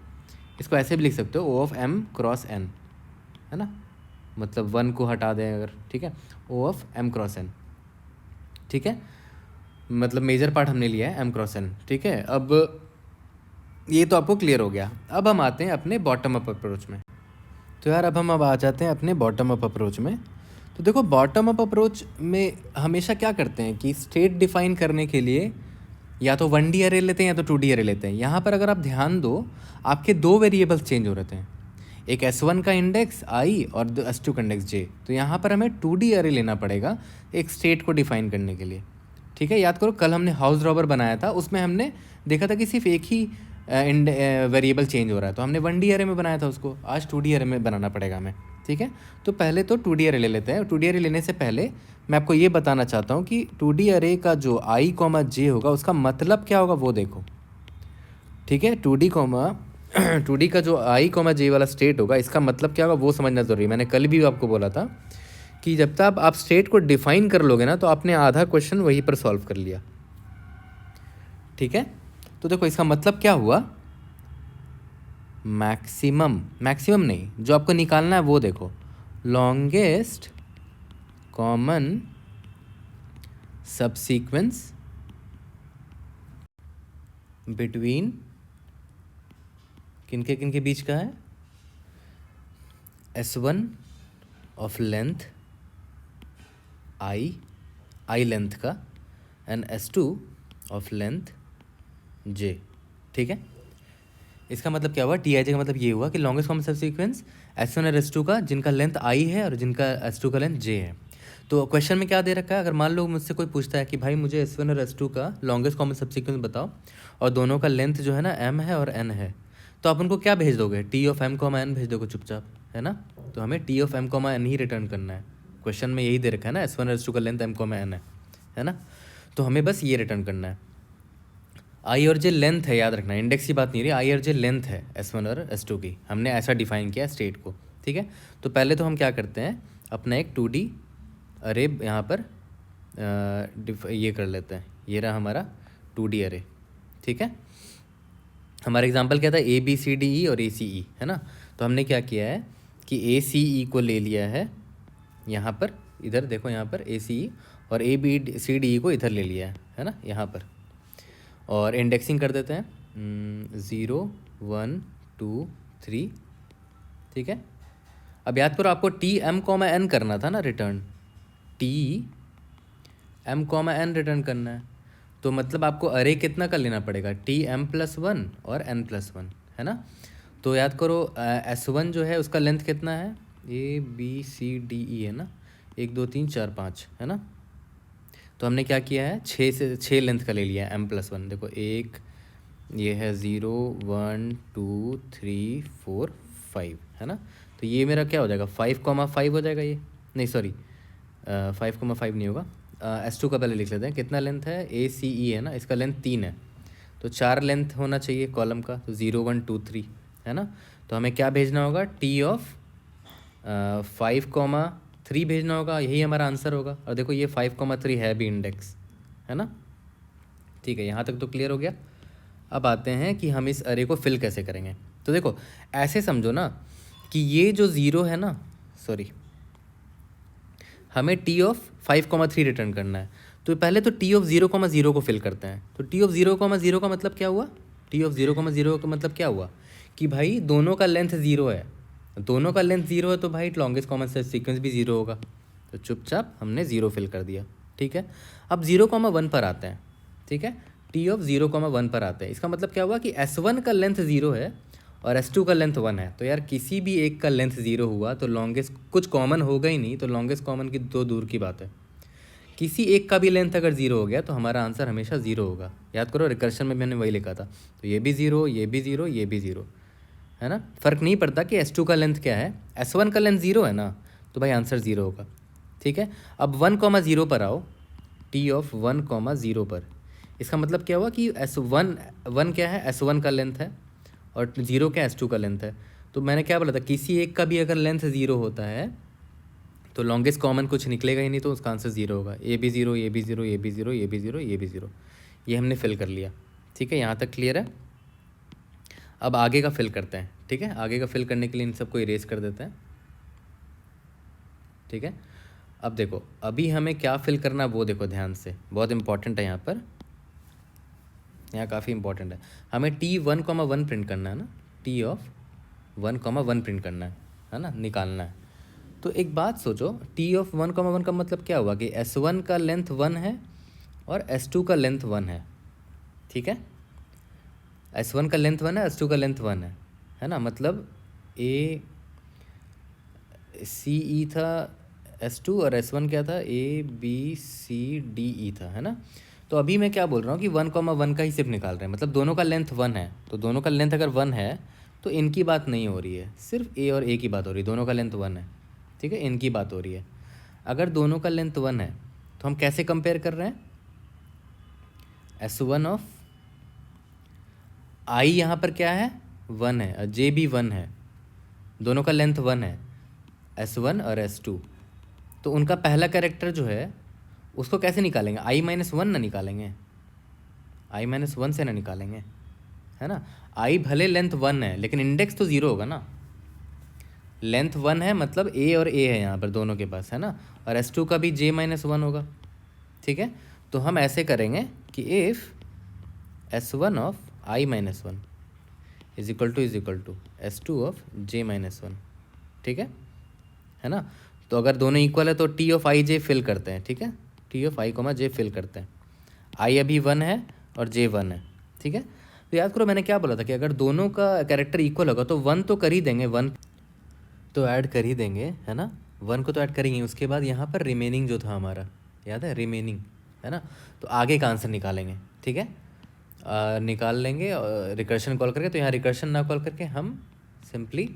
इसको ऐसे भी लिख सकते हो, O of m cross n, है ना, मतलब 1 को हटा दें अगर, ठीक है, O of m cross n। ठीक है, मतलब मेजर पार्ट हमने लिया है m क्रॉस n। ठीक है, अब ये तो आपको क्लियर हो गया। अब हम आते हैं अपने बॉटम अप अप्रोच में। तो यार अब आ जाते हैं अपने बॉटम अप अप्रोच में। तो देखो बॉटम अप अप्रोच में हमेशा क्या करते हैं कि स्टेट डिफाइन करने के लिए या तो 1D अरे लेते हैं या तो 2D अरे लेते हैं। यहाँ पर अगर आप ध्यान दो, आपके 2 वेरिएबल्स चेंज हो रहे हैं, एक S1 का इंडेक्स i और S2 का इंडेक्स j। तो यहाँ पर हमें 2D अरे लेना पड़ेगा एक स्टेट को डिफाइन करने के लिए। ठीक है, याद करो कल हमने हाउस रॉबर बनाया था, उसमें हमने देखा था कि सिर्फ एक ही वेरिएबल चेंज हो रहा है, तो हमने 1D अरे में बनाया था उसको, आज 2D अरे में बनाना पड़ेगा हमें। ठीक है, तो पहले तो 2D अरे ले लेते हैं। 2D अरे लेने से पहले मैं आपको ये बताना चाहता हूँ कि 2D अरे का जो i, j होगा उसका मतलब क्या होगा वो देखो। ठीक है, 2D का जो i, j वाला स्टेट होगा, इसका मतलब क्या होगा वो समझना ज़रूरी है। मैंने कल भी आपको बोला था कि जब तक आप स्टेट को डिफाइन कर लोगे ना, तो आपने आधा क्वेश्चन वहीं पर सॉल्व कर लिया। ठीक है, तो देखो इसका मतलब क्या हुआ, मैक्सिमम नहीं, जो आपको निकालना है वो देखो, लॉन्गेस्ट कॉमन सबसीक्वेंस बिटवीन किनके बीच का है, S1 of length i length का and S2 of length j। ठीक है, इसका मतलब क्या हुआ, TIJ का मतलब ये हुआ कि लॉन्गेस्ट कॉमन सबसीक्वेंस S1 और S2 का जिनका लेंथ i है और जिनका S2 का लेंथ j है। तो क्वेश्चन में क्या दे रखा है, अगर मान लो मुझसे कोई पूछता है कि भाई मुझे S1 और S2 का लॉन्गेस्ट कॉमन सबसीक्वेंस बताओ और दोनों का लेंथ जो है ना m है और n है, तो आप उनको क्या भेज दोगे, T ऑफ m, n भेज दोगे चुपचाप, है ना। तो हमें T of m, n he return करना है। क्वेश्चन में यही दे रखा है ना, S1 और S2 का लेंथ m, n है ना, तो हमें बस ये रिटर्न करना है। i और j लेंथ है, याद रखना, इंडेक्स की बात नहीं रही, i और j लेंथ है S1 और S2 की, हमने ऐसा डिफाइन किया स्टेट को। ठीक है, तो पहले तो हम क्या करते हैं, अपना एक 2D अरे यहाँ पर ये कर लेते हैं, ये रहा हमारा 2D अरे। ठीक है, हमारा एग्जांपल क्या था, ABCDE और ACE, है ना। तो हमने क्या किया है कि ACE को ले लिया है यहाँ पर इधर देखो, यहाँ पर ए सी ई और A B C D E को इधर ले लिया है ना, यहाँ पर। और इंडेक्सिंग कर देते हैं 0 1 2 3, ठीक है। अब याद करो आपको टी एम कॉमा एन करना था ना return, T M comma N return करना है। तो मतलब आपको अरे कितना कर लेना पड़ेगा, टी एम प्लस वन और एन प्लस वन, है ना। तो याद करो एस वन जो है उसका लेंथ कितना है, A B C D E है ना, 1 2 3 4 5, है ना। तो हमने क्या किया है, 6 लेंथ का ले लिया है एम प्लस वन। देखो एक ये है 0 1 2 3 4 5, है ना। तो ये मेरा क्या हो जाएगा, 5,5 हो जाएगा ये, नहीं सॉरी 5,5 नहीं होगा। S2 का पहले लिख लेते हैं, कितना लेंथ है, ए सी ई है ना, इसका लेंथ 3 है, तो 4 लेंथ होना चाहिए कॉलम का, तो 0 1 2 3, है ना। तो हमें क्या भेजना होगा, टी ऑफ 5,3 भेजना होगा, यही हमारा आंसर होगा। और देखो ये 5,3 है भी इंडेक्स, है ना। ठीक है, यहाँ तक तो क्लियर हो गया। अब आते हैं कि हम इस अरे को फिल कैसे करेंगे। तो देखो ऐसे समझो ना कि ये जो ज़ीरो है ना, सॉरी, हमें टी ऑफ 5,3 रिटर्न करना है। तो पहले तो टी ऑफ 0,0 को फिल करते हैं। तो टी ऑफ 0,0 का मतलब क्या हुआ, टी ऑफ 0,0 का मतलब क्या हुआ कि भाई दोनों का लेंथ 0 है, दोनों का लेंथ 0 है, तो भाई लॉन्गेस्ट कॉमन सीक्वेंस भी 0 होगा। तो चुपचाप हमने 0 फिल कर दिया, ठीक है। अब 0,1 पर आते हैं, ठीक है, टी ऑफ 0,1 पर आते हैं। इसका मतलब क्या हुआ कि S1 का लेंथ 0 है और S2 का लेंथ 1 है। तो यार किसी भी एक का लेंथ 0 हुआ तो लॉन्गेस्ट कुछ कॉमन होगा ही नहीं, तो लॉन्गेस्ट कॉमन की तो दूर की बात है। किसी एक का भी लेंथ अगर 0 हो गया तो हमारा आंसर हमेशा 0 होगा। याद करो रिकर्शन में मैंने वही लिखा था। तो ये भी 0, ये भी 0, ये भी 0, है ना। फ़र्क नहीं पड़ता कि S2 का लेंथ क्या है, S1 का लेंथ 0 है ना, तो भाई आंसर 0 होगा, ठीक है। अब 1,0 पर आओ, टी ऑफ 1,0 पर। इसका मतलब क्या हुआ कि S1 क्या है, S1 का लेंथ है और 0 क्या, S2 का लेंथ है। तो मैंने क्या बोला था, किसी एक का भी अगर लेंथ 0 होता है तो लॉन्गेस्ट कॉमन कुछ निकलेगा ही नहीं, तो उसका आंसर 0 होगा। ये भी 0, ये भी 0, ये भी 0, ये भी 0, ये भी 0, ये हमने फिल कर लिया, ठीक है। यहाँ तक क्लियर है। अब आगे का फिल करते हैं, ठीक है। आगे का फिल करने के लिए इन सबको इरेज कर देते हैं, ठीक है। अब देखो अभी हमें क्या फिल करना वो देखो ध्यान से, बहुत इंपॉर्टेंट है यहाँ पर, यहाँ काफ़ी इंपॉर्टेंट है। हमें T1,1 प्रिंट करना है ना, टी ऑफ 1,1 प्रिंट करना है ना, निकालना है। तो एक बात सोचो, टी ऑफ 1,1 का मतलब क्या हुआ कि S1 का लेंथ 1 है और S2 का लेंथ 1 है, ठीक है। S1 का लेंथ 1 है, S2 का लेंथ 1 है ना। मतलब ए सी ई था S2 और S1 क्या था, A B C D E था, है ना। तो अभी मैं क्या बोल रहा हूँ कि 1,1 का ही सिर्फ निकाल रहे हैं, मतलब दोनों का लेंथ 1 है। तो दोनों का लेंथ अगर 1 है तो इनकी बात नहीं हो रही है, सिर्फ ए और ए की बात हो रही है। दोनों का लेंथ 1 है, ठीक है, इनकी बात हो रही है। अगर दोनों का लेंथ 1 है तो हम कैसे कंपेयर कर रहे हैं, S1 ऑफ आई यहाँ पर क्या है, 1 है, और जे भी 1 है, दोनों का लेंथ 1 है, S1 और S2। तो उनका पहला कैरेक्टर जो है उसको कैसे निकालेंगे, I-1 ना निकालेंगे, I-1 से ना निकालेंगे, है ना। आई भले लेंथ 1 है लेकिन इंडेक्स तो 0 होगा ना। लेंथ 1 है मतलब ए और ए है यहाँ पर दोनों के पास, है ना। और S2 का भी J-1 होगा, ठीक है। तो हम ऐसे करेंगे कि if S1 of I-1 is equal to S2 of J-1, ठीक है ना। तो अगर दोनों इक्वल है तो T of I J fill करते हैं, ठीक है, T of I comma J fill करते हैं। आई अभी 1 है और जे 1 है, ठीक है। तो याद करो मैंने क्या बोला था कि अगर दोनों का कैरेक्टर इक्वल होगा तो 1 तो कर ही देंगे, 1 तो ऐड कर ही देंगे, है ना। 1 को तो ऐड करेंगे, उसके बाद यहाँ पर रिमेनिंग जो था हमारा, याद है, रिमेनिंग, है ना। तो आगे का आंसर निकालेंगे, ठीक है। निकाल लेंगे रिकर्शन कॉल करके। तो यहाँ रिकर्शन ना कॉल करके हम सिंपली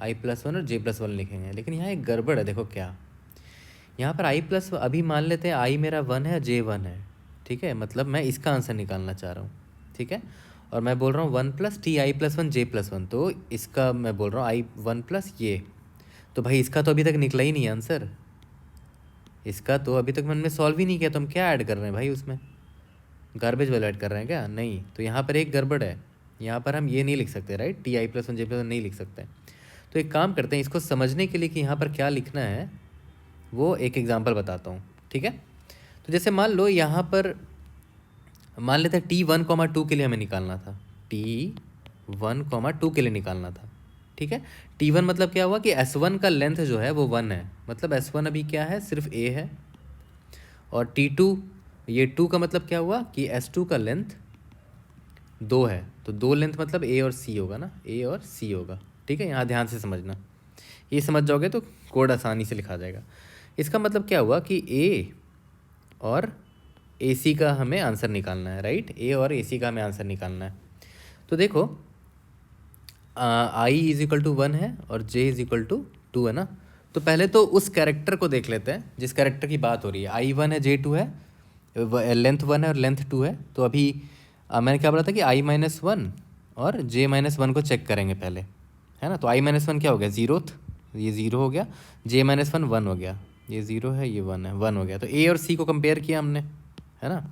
I+1 और J+1 लिखेंगे। लेकिन यहाँ एक गड़बड़ है, देखो क्या, यहाँ पर I+, अभी मान लेते हैं I मेरा 1 है, J 1 है, ठीक है। मतलब मैं इसका आंसर निकालना चाह रहा हूँ, ठीक है। और मैं बोल रहा हूँ 1 + TI+1 J+1, तो इसका मैं बोल रहा हूँ I1 + ये। तो भाई इसका तो अभी तक निकला ही नहीं आंसर, इसका तो अभी तक मैंने सॉल्व ही नहीं किया। तो हम क्या ऐड कर रहे हैं भाई, उसमें गार्बेज वाला ऐड कर रहे हैं क्या, नहीं। तो यहाँ पर एक गड़बड़ है, यहाँ पर हम ये नहीं लिख सकते, राइट, TI+1 J+1 नहीं लिख सकते। तो एक काम करते हैं, इसको समझने के लिए कि यहाँ पर क्या लिखना है, वो एक एग्जांपल बताता हूँ, ठीक है। तो जैसे मान लो यहाँ पर मान लेते हैं T1, 2 के लिए हमें निकालना था, T1, 2 के लिए निकालना था, ठीक है। T1 मतलब क्या हुआ कि S1 का लेंथ जो है वो 1 है, मतलब S1 अभी क्या है, सिर्फ A है। और T2, ये 2 का मतलब क्या हुआ कि S2 का लेंथ 2 है, तो 2 लेंथ मतलब A और C होगा ना, A और C होगा, ठीक है। यहाँ ध्यान से समझना, ये समझ जाओगे तो कोड आसानी से लिखा जाएगा। इसका मतलब क्या हुआ कि A और AC का हमें आंसर निकालना है, राइट। A और AC का हमें आंसर निकालना है। तो देखो I इज इक्वल टू 1 है और J इज इक्वल टू 2 है ना। तो पहले तो उस कैरेक्टर को देख लेते हैं जिस कैरेक्टर की बात हो रही है। I1 है, J2 है, लेंथ 1 है और लेंथ 2 है। तो अभी मैंने क्या बोला था कि I-1 और J-1 को चेक करेंगे पहले, है ना। तो I-1 क्या हो गया, 0th, ये 0 हो गया। J-1 1 हो गया, ये 0 है, ये 1 है, 1 हो गया। तो A और C को कंपेयर किया हमने, है ना।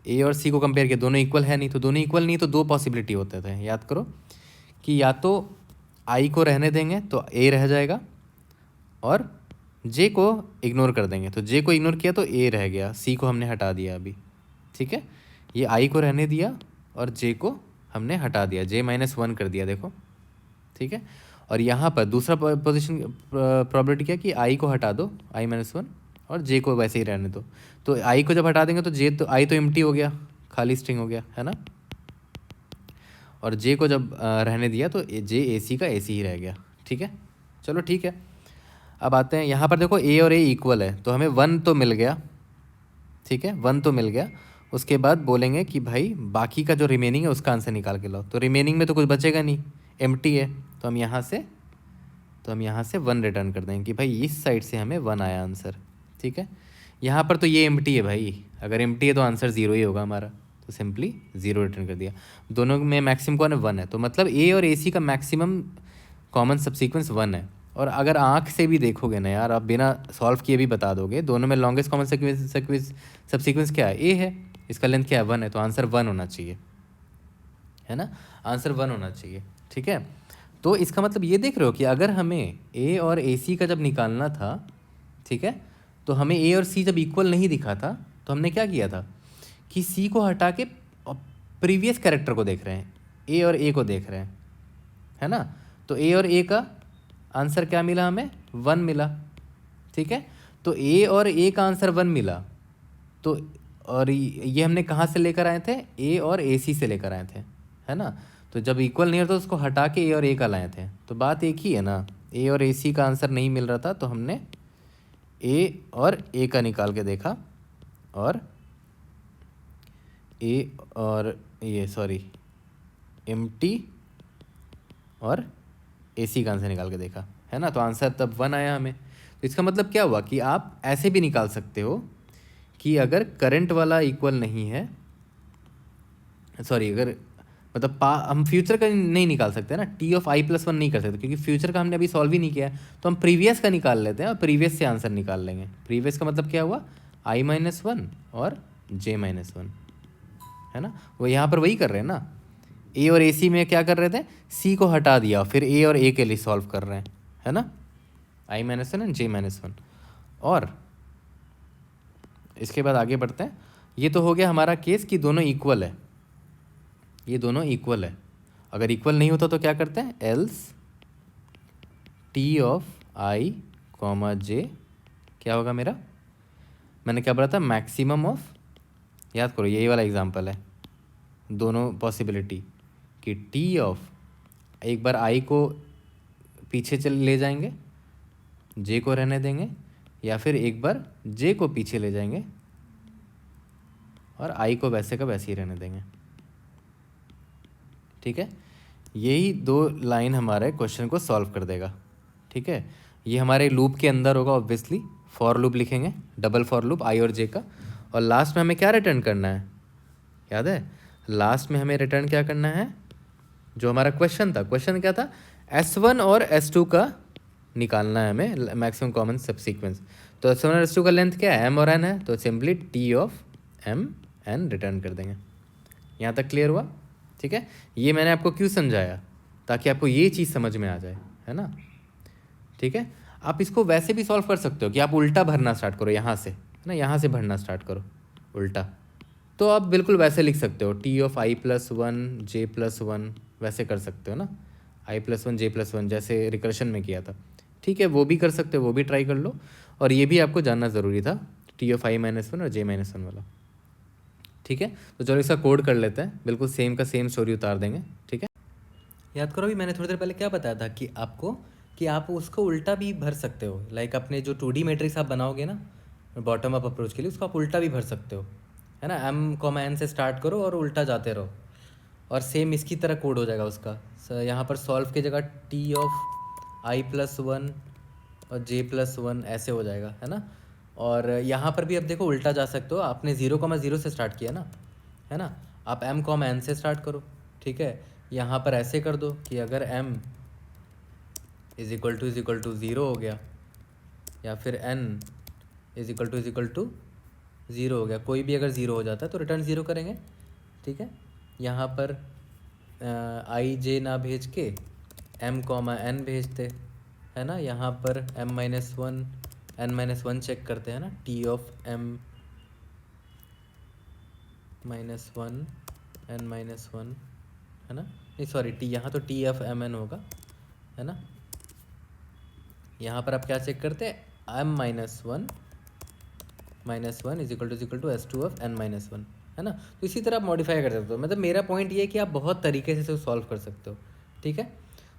A और C को कंपेयर किया, दोनों इक्वल है नहीं, तो दोनों इक्वल नहीं तो दो पॉसिबिलिटी होते थे, याद करो कि या तो I को रहने देंगे तो A रह जाएगा और J को इग्नोर कर देंगे, तो J को इग्नोर किया तो A रह गया, C को हमने हटा दिया अभी, ठीक है। ये I को रहने दिया और J को हमने हटा दिया, J-1 कर दिया, देखो, ठीक है। और यहाँ पर दूसरा पोजीशन प्रॉबिलिटी क्या कि I को हटा दो, I-1, और J को वैसे ही रहने दो। तो I को जब हटा देंगे तो I तो एम्प्टी हो गया, खाली स्ट्रिंग हो गया, है ना। और J को जब रहने दिया तो J AC का AC ही रह गया, ठीक है। चलो ठीक है, अब आते हैं यहाँ पर, देखो A और A इक्वल है, तो हमें 1 तो मिल गया, ठीक है, 1 तो मिल गया। उसके बाद बोलेंगे कि भाई बाकी का जो रिमेनिंग है उसका आंसर निकाल के लाओ। तो रिमेनिंग में तो कुछ बचेगा नहीं, एम्प्टी है, तो हम यहाँ से 1 रिटर्न कर देंगे कि भाई इस साइड से हमें 1 आया आंसर, ठीक है। यहाँ पर तो ये एम्प्टी है भाई, अगर एम्प्टी है तो आंसर 0 ही होगा हमारा, तो सिंपली 0 रिटर्न कर दिया। दोनों में मैक्सिमम कौन है, 1 है, तो मतलब A और AC का मैक्सिमम कॉमन सबसीक्वेंस 1 है। और अगर आँख से भी देखोगे ना यार, आप बिना सॉल्व किए भी बता दोगे, दोनों में लॉन्गेस्ट कॉमन सबसीक्वेंस क्या है, A है, इसका लेंथ क्या है, 1 है, तो आंसर 1 होना चाहिए, है ना, आंसर 1 होना चाहिए, ठीक है। तो इसका मतलब ये देख रहे हो कि अगर हमें A और AC का जब निकालना था, ठीक है, तो हमें A और C जब इक्वल नहीं दिखा था तो हमने क्या किया था कि C को हटा के प्रीवियस कैरेक्टर को देख रहे हैं, A और A को देख रहे हैं, है ना। तो A और A का आंसर क्या मिला हमें, 1 मिला, ठीक है। तो A और A का आंसर 1 मिला, तो और ये हमने कहाँ से लेकर आए थे, A और AC से लेकर आए थे, है ना। तो जब इक्वल नहीं होता तो उसको हटा के A और A का लाए थे, तो बात एक ही है ना। A और AC का आंसर नहीं मिल रहा था तो हमने A और A का निकाल के देखा, और A और ये सॉरी एम्प्टी और AC का आंसर निकाल के देखा, है ना। तो आंसर तब 1 आया हमें। तो इसका मतलब क्या हुआ कि आप ऐसे भी निकाल सकते हो कि अगर करंट वाला इक्वल नहीं है, सॉरी, अगर मतलब हम फ्यूचर का नहीं निकाल सकते ना, T ऑफ I+1 नहीं कर सकते क्योंकि फ्यूचर का हमने अभी सॉल्व ही नहीं किया है, तो हम प्रीवियस का निकाल लेते हैं और प्रीवियस से आंसर निकाल लेंगे। प्रीवियस का मतलब क्या हुआ, I-1 और J-1, है ना। वो यहाँ पर वही कर रहे हैं ना, A और AC में क्या कर रहे थे, C को हटा दिया, फिर A और A के लिए सॉल्व कर रहे हैं, है ना, I-1 एंड J-1। और इसके बाद आगे बढ़ते हैं। ये तो हो गया हमारा केस कि दोनों इक्वल है, ये दोनों इक्वल है। अगर इक्वल नहीं होता तो क्या करते हैं, else T of I, J क्या होगा मेरा, मैंने क्या बोला था, मैक्सिमम ऑफ, याद करो यही वाला एग्जांपल है, दोनों पॉसिबिलिटी कि T ऑफ, एक बार I को पीछे ले जाएंगे, J को रहने देंगे, या फिर एक बार J को पीछे ले जाएंगे और I को वैसे का वैसे ही रहने देंगे, ठीक है। यही 2 लाइन हमारे क्वेश्चन को सॉल्व कर देगा, ठीक है। ये हमारे लूप के अंदर होगा, ऑब्वियसली फॉर लूप लिखेंगे, डबल फॉर लूप I और J का। और लास्ट में हमें क्या रिटर्न करना है, याद है, लास्ट में हमें रिटर्न क्या करना है, जो हमारा क्वेश्चन था, क्वेश्चन क्या था, S1 और S2 का निकालना है हमें मैक्सिमम कॉमन सबसीक्वेंस। तो S1 और S2 का लेंथ क्या है, M और N है, तो simply T of M N return कर देंगे। यहाँ तक क्लियर हुआ, ठीक है। ये मैंने आपको क्यों समझाया, ताकि आपको ये चीज़ समझ में आ जाए, है ना, ठीक है। आप इसको वैसे भी सॉल्व कर सकते हो कि आप उल्टा भरना स्टार्ट करो यहाँ से, है ना, यहाँ से भरना स्टार्ट करो उल्टा। तो आप बिल्कुल वैसे लिख सकते हो T of I plus one J plus one, वैसे कर सकते हो ना, आई प्लस वन जे प्लस वन, जैसे रिकर्शन में किया था। ठीक है, वो भी कर सकते हो, वो भी ट्राई कर लो। और ये भी आपको जानना ज़रूरी था, T of i minus one और जे माइनस वन वाला। ठीक है, तो चलो इसका कोड कर लेते हैं, बिल्कुल सेम का सेम स्टोरी उतार देंगे। ठीक है, याद करो भी मैंने थोड़ी देर पहले क्या बताया था कि आपको, कि आप उसको उल्टा भी भर सकते हो। लाइक अपने जो 2D मैट्रिक्स आप बनाओगे ना बॉटम अप अप्रोच के लिए, उसको आप उल्टा भी भर सकते हो, है ना। एम कॉमा एन से स्टार्ट करो और उल्टा जाते रहो, और सेम इसकी तरह कोड हो जाएगा उसका। यहाँ पर सॉल्व की जगह T of I plus one और जे प्लस वन ऐसे हो जाएगा, है ना। और यहाँ पर भी अब देखो उल्टा जा सकते हो, आपने 0,0 से स्टार्ट किया ना, है ना, आप एम कॉमा एन से स्टार्ट करो। ठीक है, यहाँ पर ऐसे कर दो कि अगर m इज इक्वल टू 0 हो गया, या फिर n इज इक्वल टू 0 हो गया, कोई भी अगर 0 हो जाता है तो रिटर्न 0 करेंगे। ठीक है, यहाँ पर आई जे ना भेज के m कॉमा एन भेजते, है ना। यहाँ पर m minus one n minus one check करते हैं ना, t of m minus one n minus one, है ना, नहीं सॉरी टी, यहाँ तो टी ऑफ एम एन होगा, है ना। यहाँ पर आप क्या चेक करते हैं, M minus one is equal to S two of N minus one, है ना। तो इसी तरह आप मॉडिफाई कर सकते हो। मतलब मेरा पॉइंट ये है कि आप बहुत तरीके से इसे सॉल्व कर सकते हो। ठीक है,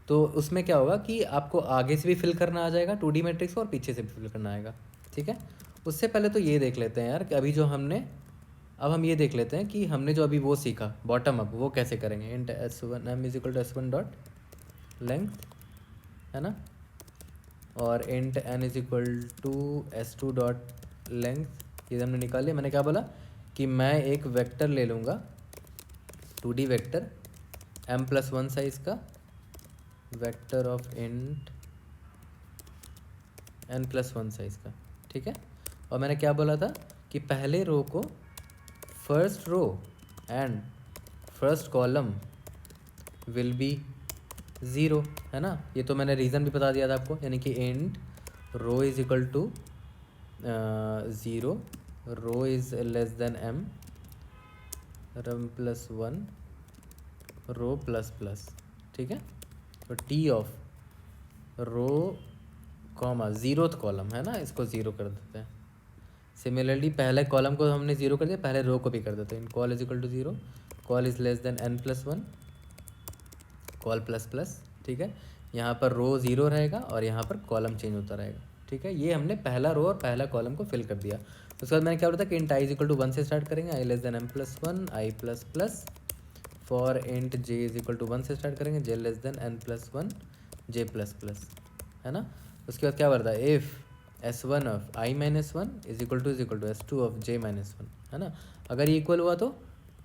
तो उसमें क्या होगा कि आपको आगे से भी फिल करना आ जाएगा 2D मैट्रिक्स को, और पीछे से भी फिल करना आएगा। ठीक है, उससे पहले तो ये देख लेते हैं यार कि अभी जो हमने, अब हम ये देख लेते हैं कि हमने जो अभी वो सीखा बॉटम अप, वो कैसे करेंगे। Int S one M is equal to S one dot length, है ना, और int N is equal to S two dot length, ये हमने निकाल लिया। मैंने क्या बोला कि मैं एक वेक्टर ले लूँगा 2D vector m plus one size का, vector of int n plus one size का। ठीक है, और मैंने क्या बोला था कि पहले रो को first row and first column will be 0, है ना। ये तो मैंने रीज़न भी बता दिया था आपको, यानी कि int row is equal to 0, row is less than m plus one row plus plus. ठीक है, तो T of row comma zeroth column, है ना, इसको 0 कर देते हैं। सिमिलरली पहले कॉलम को हमने 0 कर दिया, पहले रो को भी कर देते हैं। Col is equal to 0, col is less than n plus one, col plus plus. ठीक है, यहाँ पर रो 0 रहेगा और यहाँ पर कॉलम चेंज होता रहेगा। ठीक है, ये हमने पहला रो और पहला कॉलम को फिल कर दिया। उसके बाद मैंने क्या बोला था कि int i is equal to 1 से स्टार्ट करेंगे, i less than m plus one, i plus plus, for int j is equal to 1 से स्टार्ट करेंगे, j less than n plus one, j plus plus, है ना। उसके बाद क्या बोलता है, if s1 of i minus one is equal to s2 of j minus one, है ना। अगर ये इक्वल हुआ तो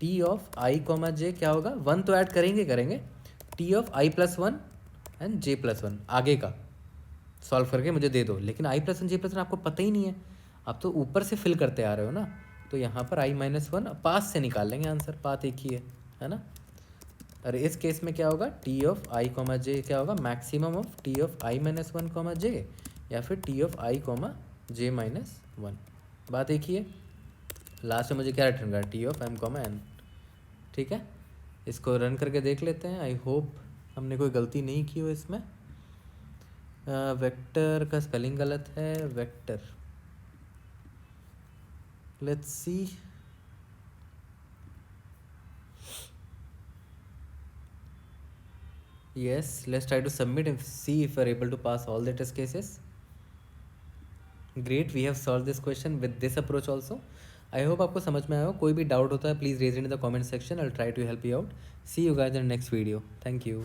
t of i comma j क्या होगा, 1 तो ऐड करेंगे t of i plus one and j plus one, आगे का सॉल्व करके मुझे दे दो। लेकिन i plus one j plus one आपको पता ही नहीं है, आप तो ऊपर से फिल करते आ रहे हो ना। तो यहाँ पर i माइनस वन पास से निकाल लेंगे आंसर, पाथ एक ही है ना। और इस केस में क्या होगा, t of I comma j क्या होगा, maximum of t of i minus one comma j, या फिर t of I comma j minus one, बात एक ही है। लास्ट में मुझे क्या रिटर्न करना, T of M comma N. ठीक है, इसको रन करके देख लेते हैं। आई होप हमने कोई गलती नहीं की हो इसमें। वेक्टर का स्पेलिंग गलत है, vector, let's see. Yes, let's try to submit and see if we're able to pass all the test cases. Great, we have solved this question with this approach also. I hope आपको समझ में आया हो। कोई भी डाउट होता है please raise it in the comment section, I will try to help you out. See you guys in next video, thank you.